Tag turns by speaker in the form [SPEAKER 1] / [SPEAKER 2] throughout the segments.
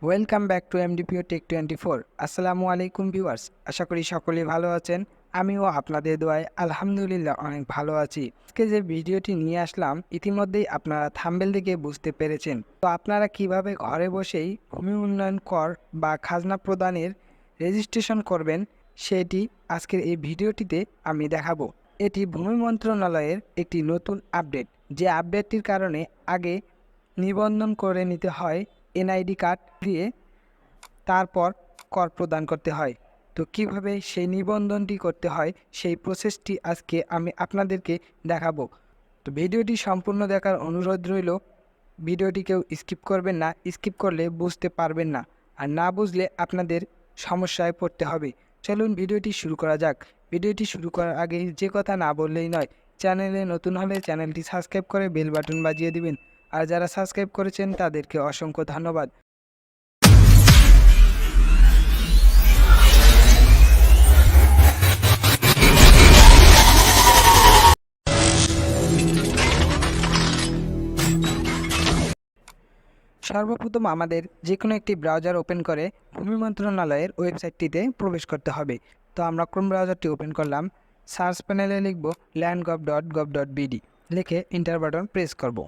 [SPEAKER 1] Welcome back to mdpo tech 24। আসসালামু আলাইকুম viewers, আশা করি সকলেই ভালো আছেন। আমিও আপনাদের দোয়ায় আলহামদুলিল্লাহ অনেক ভালো আছি। আজকে যে ভিডিওটি নিয়ে আসলাম ইতিমধ্যেই আপনারা থাম্বনেল দেখে বুঝতে পেরেছেন। তো আপনারা কিভাবে ঘরে বসেই ভূমি উন্নয়ন কর বা খাজনা প্রদানের রেজিস্ট্রেশন করবেন সেটি আজকের এই ভিডিওটিতে আমি দেখাবো। এটি ভূমি মন্ত্রণালয়ের একটি নতুন আপডেট, যে আপডেটটির কারণে আগে নিবন্ধন করে নিতে হয় এনআইডি কার্ড দিয়ে, তারপর কর প্রদান করতে হয়। তো কিভাবে সেই নিবন্ধনটি করতে হয় সেই প্রসেসটি আজকে আমি আপনাদেরকে দেখাবো। তো ভিডিওটি সম্পূর্ণ দেখার অনুরোধ রইল। ভিডিওটি কেউ স্কিপ করবেন না, স্কিপ করলে বুঝতে পারবেন না, আর না বুঝলে আপনাদের সমস্যায় পড়তে হবে। চলুন ভিডিওটি শুরু করা যাক। ভিডিওটি শুরু করার আগে যে কথা না বললেই নয়, চ্যানেলে নতুন হলে চ্যানেলটি সাবস্ক্রাইব করে বেল বাটন বাজিয়ে দিবেন। আর যারা সাবস্ক্রাইব করেছেন তাদেরকে অসংখ্য ধন্যবাদ। সর্বপ্রথম আমাদের যে কোনো একটি ব্রাউজার ওপেন করে ভূমি মন্ত্রণালয়ের ওয়েবসাইটটিতে প্রবেশ করতে হবে। তো আমরা ক্রোম ব্রাউজারটি ওপেন করলাম, সার্চ প্যানেলে লিখব landgov.gov.bd, লিখে ইন্টার বাটন প্রেস করব।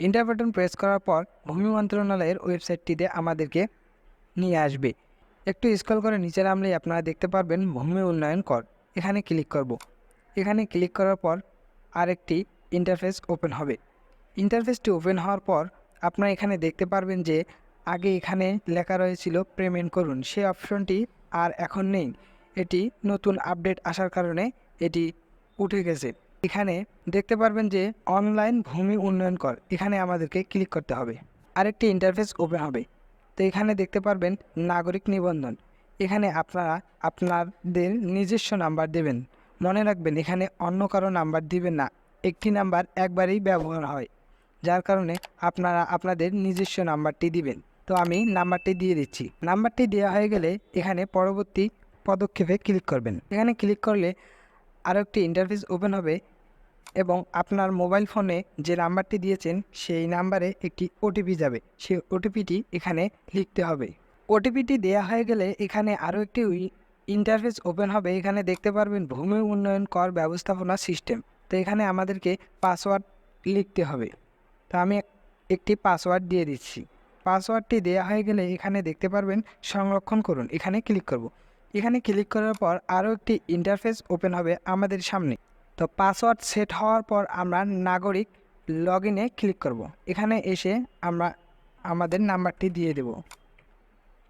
[SPEAKER 1] ইন্টার বাটন প্রেস করার পর ভূমি মন্ত্রণালয়ের ওয়েবসাইটটিতে আমাদেরকে নিয়ে আসবে। একটু স্ক্রল করে নিচে নামলেই আপনারা দেখতে পারবেন ভূমি উন্নয়ন কর। এখানে ক্লিক করব। এখানে ক্লিক করার পর আরেকটি ইন্টারফেস ওপেন হবে। ইন্টারফেসটি ওপেন হওয়ার পর আপনারা এখানে দেখতে পারবেন যে আগে এখানে লেখা রয়েছিল পেমেন্ট করুন, সেই অপশনটি আর এখন নেই। এটি নতুন আপডেট আসার কারণে এটি উঠে গেছে। এখানে দেখতে পারবেন যে অনলাইন ভূমি উন্নয়ন কর, এখানে আমাদেরকে ক্লিক করতে হবে। আরেকটি ইন্টারফেস ওপেন হবে। তো এখানে দেখতে পারবেন নাগরিক নিবন্ধন। এখানে আপনারা আপনাদের নিজস্ব নাম্বার দেবেন। মনে রাখবেন এখানে অন্য কারো নাম্বার দিবেন না, একটি নাম্বার একবারেই ব্যবহার হয়, যার কারণে আপনারা আপনাদের নিজস্ব নাম্বারটি দিবেন। তো আমি নাম্বারটি দিয়ে দিচ্ছি। নাম্বারটি দেওয়া হয়ে গেলে এখানে পরবর্তী পদক্ষেপে ক্লিক করবেন। এখানে ক্লিক করলে আরও একটি ইন্টারফেস ওপেন হবে এবং আপনার মোবাইল ফোনে যে নাম্বারটি দিয়েছেন সেই নাম্বারে একটি ওটিপি যাবে। সেই ওটিপিটি এখানে লিখতে হবে। ওটিপিটি দেওয়া হয়ে গেলে এখানে আরও একটি ইন্টারফেস ওপেন হবে। এখানে দেখতে পারবেন ভূমি উন্নয়ন কর ব্যবস্থাপনা সিস্টেম। তো এখানে আমাদেরকে পাসওয়ার্ড লিখতে হবে। তো আমি একটি পাসওয়ার্ড দিয়ে দিচ্ছি। পাসওয়ার্ডটি দেওয়া হয়ে গেলে এখানে দেখতে পারবেন সংরক্ষণ করুন, এখানে ক্লিক করব। এখানে ক্লিক করার পর আরও একটি ইন্টারফেস ওপেন হবে আমাদের সামনে। তো পাসওয়ার্ড সেট হওয়ার পর আমরা নাগরিক লগ ইনে ক্লিক করব। এখানে এসে আমরা আমাদের নাম্বারটি দিয়ে দেব।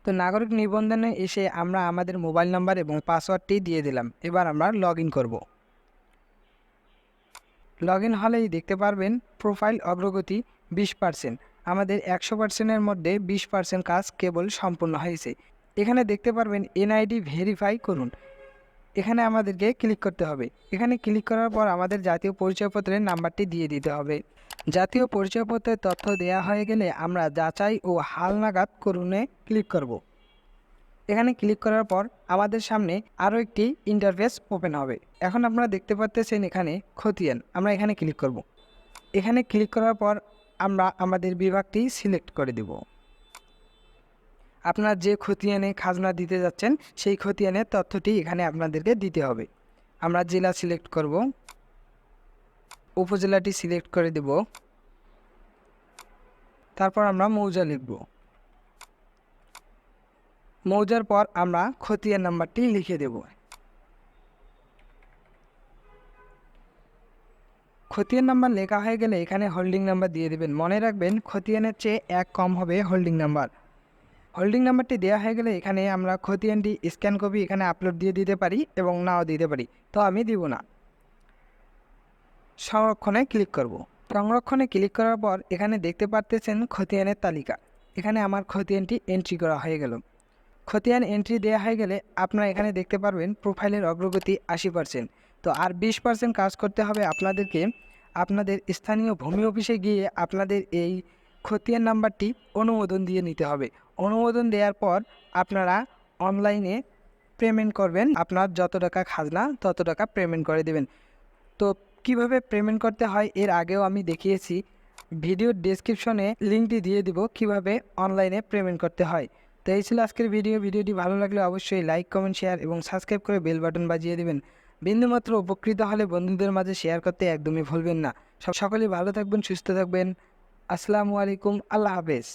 [SPEAKER 1] তো নাগরিক নিবন্ধনে এসে আমরা আমাদের মোবাইল নাম্বার এবং পাসওয়ার্ডটি দিয়ে দিলাম। এবার আমরা লগ ইন করব। লগ ইন হলেই দেখতে পারবেন প্রোফাইল অগ্রগতি 20%। আমাদের 100%-এর মধ্যে 20% কাজ কেবল সম্পূর্ণ হয়েছে। এখানে দেখতে পারবেন এনআইডি ভেরিফাই করুন, এখানে আমাদেরকে ক্লিক করতে হবে। এখানে ক্লিক করার পর আমাদের জাতীয় পরিচয়পত্রের নাম্বারটি দিয়ে দিতে হবে। জাতীয় পরিচয়পত্রের তথ্য দেওয়া হয়ে গেলে আমরা যাচাই ও হালনাগাদ করুনে ক্লিক করব। এখানে ক্লিক করার পর আমাদের সামনে আরও একটি ইন্টারফেস ওপেন হবে। এখন আপনারা দেখতে পাচ্ছেন এখানে খতিয়ান, আমরা এখানে ক্লিক করব। এখানে ক্লিক করার পর আমরা আমাদের বিভাগটি সিলেক্ট করে দেব। আপনারা যে খতিয়ানে খাজনা দিতে যাচ্ছেন সেই খতিয়ানের তথ্যটি এখানে আপনাদেরকে দিতে হবে। আমরা জেলা সিলেক্ট করব, উপজেলাটি সিলেক্ট করে দেব, তারপর আমরা মৌজা লিখব। মৌজার পর আমরা খতিয়ান নাম্বারটি লিখে দেব। খতিয়ান নাম্বার লেখা হয়ে গেলে এখানে হোল্ডিং নাম্বার দিয়ে দেবেন। মনে রাখবেন খতিয়ানের চেয়ে 1 কম হবে হোল্ডিং নাম্বার। হোল্ডিং নাম্বারটি দেওয়া হয়ে গেলে এখানে আমরা খতিয়ানটি স্ক্যান কপি এখানে আপলোড দিয়ে দিতে পারি এবং নাও দিতে পারি, তো আমি দিব না। সংরক্ষণে ক্লিক করব। সংরক্ষণে ক্লিক করার পর এখানে দেখতে পাচ্ছেন খতিয়ানের তালিকা। এখানে আমার খতিয়ানটি এন্ট্রি করা হয়ে গেল। খতিয়ান এন্ট্রি দেওয়া হয়ে গেলে আপনারা এখানে দেখতে পারবেন প্রোফাইলের অগ্রগতি 80%। তো আর 20% কাজ করতে হবে আপনাদেরকে আপনাদের স্থানীয় ভূমি অফিসে গিয়ে আপনাদের এই খতিয়ান নাম্বারটি অনুমোদন দিয়ে নিতে হবে। অনুমোদন দেওয়ার পর আপনারা অনলাইনে পেমেন্ট করবেন। আপনার যত টাকা খাজনা তত টাকা পেমেন্ট করে দেবেন। তো কিভাবে পেমেন্ট করতে হয় এর আগেও আমি দেখিয়েছি। ভিডিওর ডেসক্রিপশনে লিঙ্কটি দিয়ে দিব কিভাবে অনলাইনে পেমেন্ট করতে হয়। তো এই ছিল আজকের ভিডিওটি ভালো লাগলে অবশ্যই লাইক, কমেন্ট, শেয়ার এবং সাবস্ক্রাইব করে বেল বাটন বাজিয়ে দেবেন। বিন্দুমাত্র উপকৃত হলে বন্ধুদের মাঝে শেয়ার করতে একদমই ভুলবেন না। সকলেই ভালো থাকবেন, সুস্থ থাকবেন। আসসালামু আলাইকুম, আল্লাহ হাফেজ।